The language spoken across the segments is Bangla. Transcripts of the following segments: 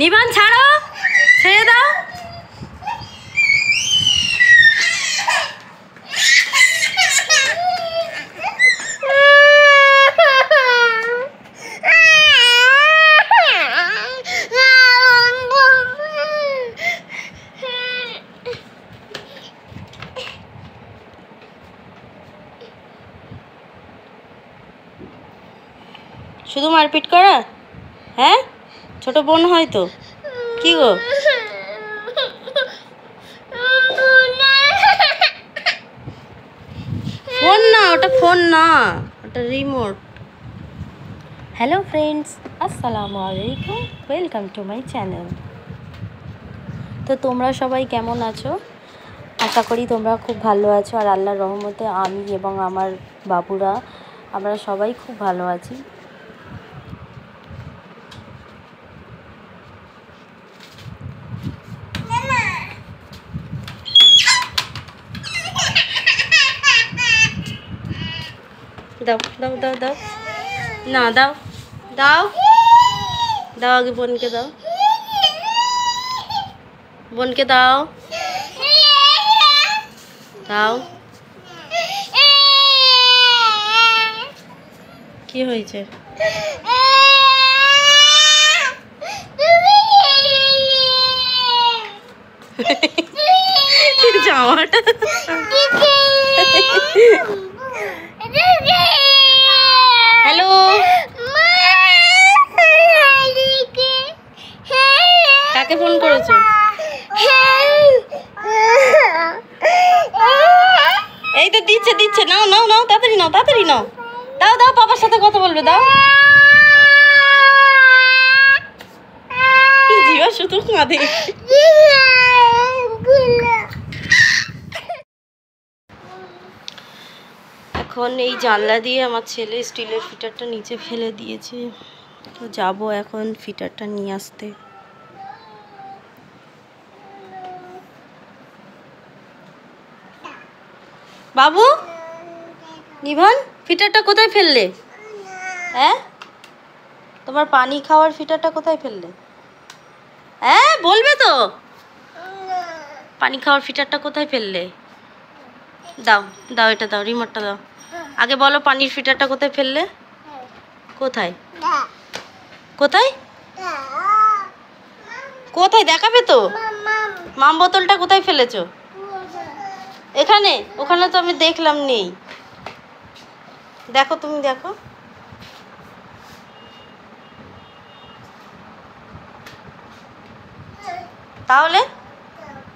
নিবান ছাড়ো, ছেড়ে দাও। শুধু মারপিট করা? হ্যাঁ, ছোট বোন হয়তো। কি গো, ফোন না, ওটা ফোন না, ওটা রিমোট। হ্যালো ফ্রেন্ডস, আসসালামু আলাইকুম, ওয়েলকাম টু মাই চ্যানেল। তো তোমরা সবাই কেমন আছো? আশা করি তোমরা খুব ভালো আছো, আর আল্লাহর রহমতে আমি এবং আমার বাবুরা আমরা সবাই খুব ভালো আছি। দাও দাও দাও দাও, না দাও দাও দাও, আগে বোনকে দাও, বোনকে দাও দাও। কি হয়েছে? জামাটা হ্যালো, কাকে ফোন করেছো? এই তো দিচ্ছে দিচ্ছে, নাও নাও নাও, তাড়াতাড়ি নাও, তাড়াতাড়ি নাও, দাও দাও, পাপার সাথে কথা বলবে, দাও। জিও শুধু কাঁদে। এখন এই জানলা দিয়ে আমার ছেলে স্টিলের ফিটারটা নিচে ফেলে দিয়েছে, তো যাবো এখন ফিটারটা নিয়ে আসতে। বাবু, নিভান, ফিটারটা কোথায় ফেললে? হ্যাঁ, তোমার পানি খাওয়ার ফিটারটা কোথায় ফেললে? হ্যাঁ বলবে তো, পানি খাওয়ার ফিটারটা কোথায় ফেললে? দাও দাও, এটা দাও, রিমোটটা দাও। আগে বলো, পানির ফিটারটা কোথায় ফেললে? কোথায় কোথায় কোথায় দেখাবে তো। মাম বোতলটা কোথায় ফেলেছো? এখানে? ওখানে তো আমি দেখলাম নেই। দেখো, তুমি দেখো। তাহলে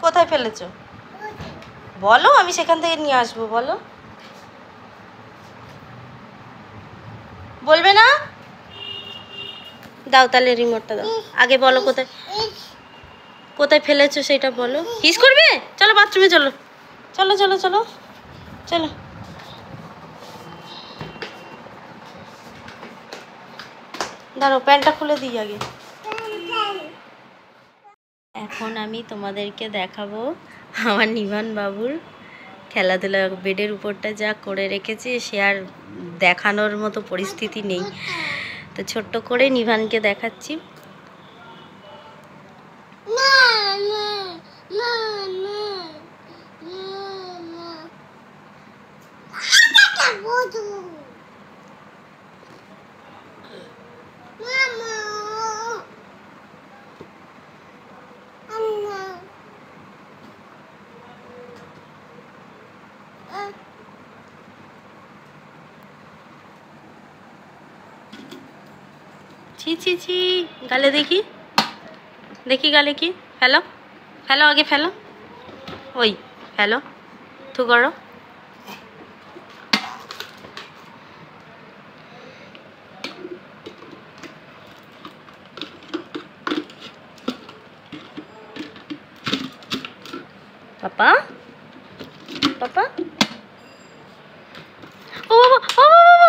কোথায় ফেলেছো বলো, আমি সেখান থেকে নিয়ে আসবো। বলো, বলবে না? দাও তাহলে, রিমোটটা দাও। আগে বলো কোথায় কোথায় ফেলেছো সেটা বলো। হিস করবে? চলো বাথরুমে, চলো চলো চলো চলো চলো। দাঁড়ো, প্যান্টটা খুলে দিই আগে। এখন আমি তোমাদেরকে দেখাবো আমার নিভান বাবুর খেলাধুলা। বেডের উপরটা যা করে রেখেছে, সে আর দেখানোর মতো পরিস্থিতি নেই, তো ছোট্ট করে নিভানকে দেখাচ্ছি। ছি ছি ছি, গালে দেখি দেখি, গালে কি? ফেলো ফেলো, আগে ফেলো, ওই ফেলো, থু করো। পাপা পাপা, ও বাবা, ও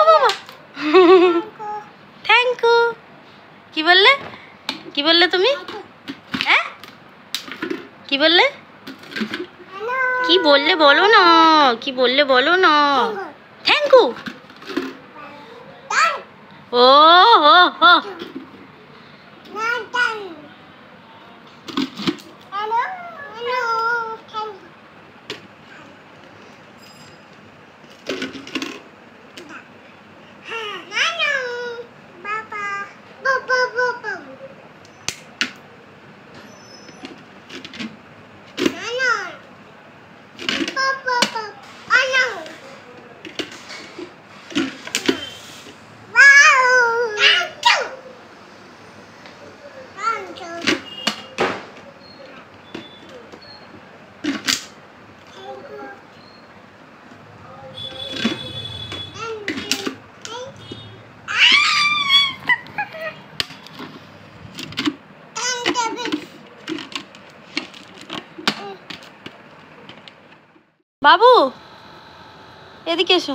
বাবা, থ্যাংক ইউ। কি বললে? কি বললে তুমি? হ্যাঁ, কি বললে? কি বললে বলো না, কি বললে বলো না। Thank you. ও হো হো, বাবু এদিকে এসো।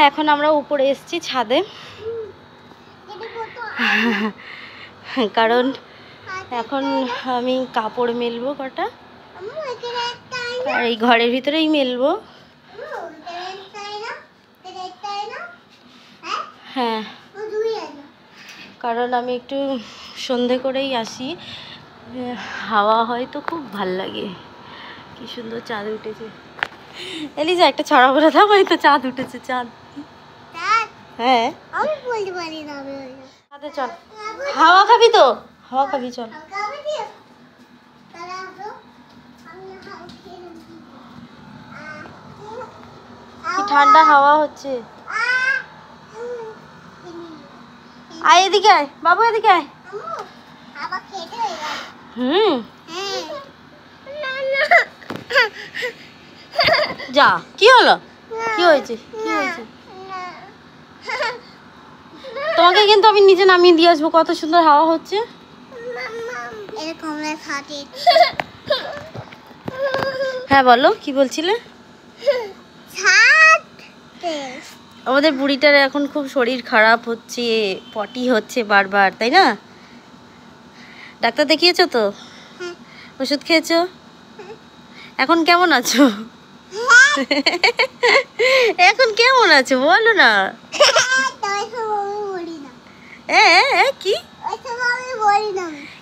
এখন আমরা উপরে এসেছি ছাদে, কারণ এখন আমি কাপড় মেলবো কটা, আর এই ঘরের ভিতরেই মেলবো। হ্যাঁ, কারণ আমি একটু সন্ধে করেই আসি, হাওয়া হয়তো খুব ভাল লাগে। কি সুন্দর চাঁদ উঠেছে। এলিজা একটা ছড়া বলে দাও, এই তো চাঁদ উঠেছে। চাঁদ, হ্যাঁ ছাদে চল। হাওয়া খাবি তো? হাওয়া খাবি, চল। কি ঠান্ডা হাওয়া হচ্ছে। আয় এদিকে আয় বাবু, এদিকে আয়। যা, কি হলো? কি হয়েছে? কি হয়েছে? তোমাকে কিন্তু আমি নিচে নামিয়ে দিয়ে আসবো। কত সুন্দর হাওয়া হচ্ছে। হ্যাঁ বলো, কি বলছিলে? আমাদের বুড়িটার এখন খুব শরীর খারাপ হচ্ছে, পটি হচ্ছে বারবার, তাই না? ডাক্তার দেখিয়েছো তো? ওষুধ খেয়েছো? এখন কেমন আছো? এখন কেমন আছো বলো না। কি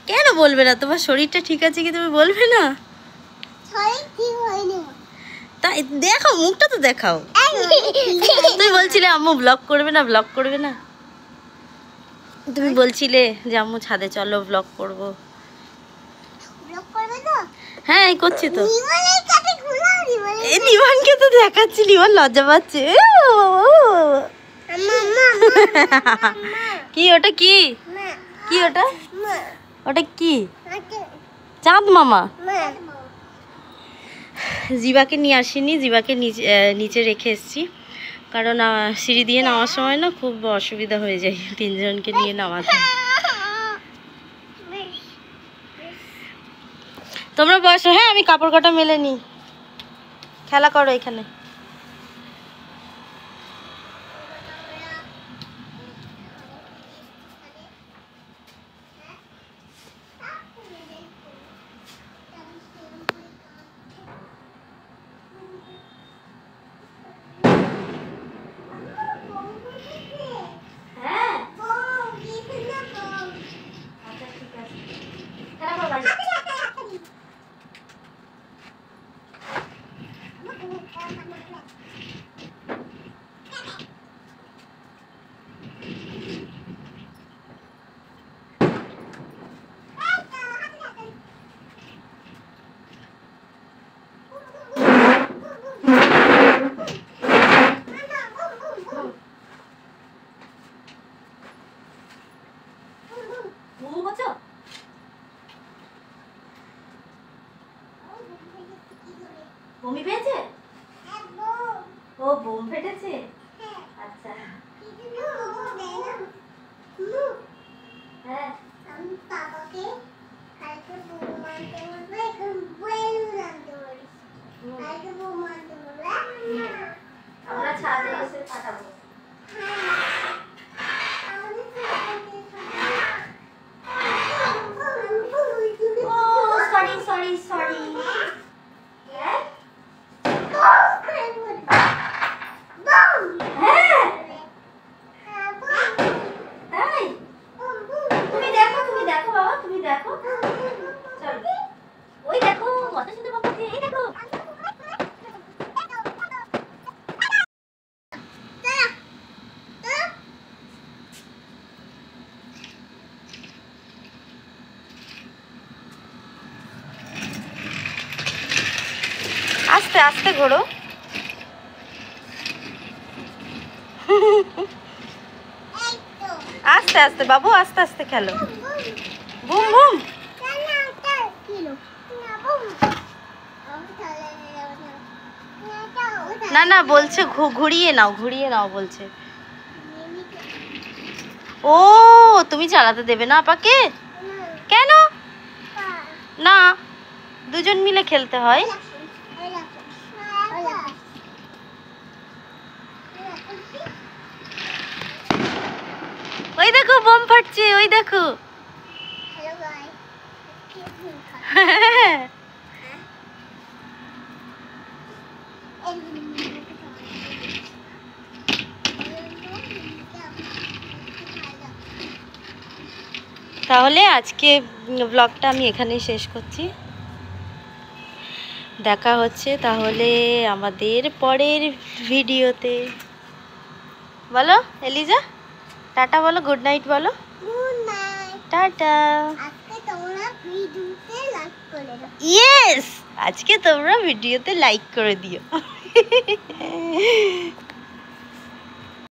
কেন বলবে না? তোমার শরীরটা ঠিক আছে কি তুমি বলবে না? তাই দেখো, মুখটা তো দেখাও। তুমি বলছিলে আম্মু ব্লগ করবে না, ব্লগ করবে না। তুমি বলছিলে যে আম্মু ছাদে চলো, ব্লগ করবো। হ্যাঁ করছি তো। এই নিবানকে তো দেখাচ্ছি, নিবান লজ্জা পাচ্ছে। কি ওটা? কি কি ওটা? ওটা কি? চাঁদ মামা। জিবাকে নিয়ে আসিনি, জিবাকে নিচে রেখে এসেছি, কারণ সিঁড়ি দিয়ে নামার সময় না খুব অসুবিধা হয়ে যায় তিনজনকে নিয়ে নামাতে। তোমরা বসো, হ্যাঁ আমি কাপড় কাটা মেলে নি। খেলা করো এখানে। বমি পেয়েছে? ও বোম ফেটেছে। আচ্ছা হ্যাঁ, আমরা ছাদে এসে ফাটাবো। আস্তে আস্তে ঘোরো। আস্তে আস্তে বাবু, আস্তে আস্তে খেলো। Boom boom. না না বলছে ঘুরিয়ে নাও, ঘুরিয়ে নাও বলছে। ও তুমি চালাতে দেবে না আপাকে? কেন না? দুজন মিলে খেলতে হয়। ওই দেখো বোম ফাটছে, ওই দেখো। তাহলে আজকে ব্লগটা আমি এখানেই শেষ করছি। দেখা হচ্ছে তাহলে আমাদের পরের ভিডিওতে। বলো এলিজা, টাটা বলো, গুড নাইট বলো। Good night, tata. আজকে তোমরা ভিডিওতে লাইক করে দাও। ইয়েস, আজকে তোমরা ভিডিওতে লাইক করে দিও।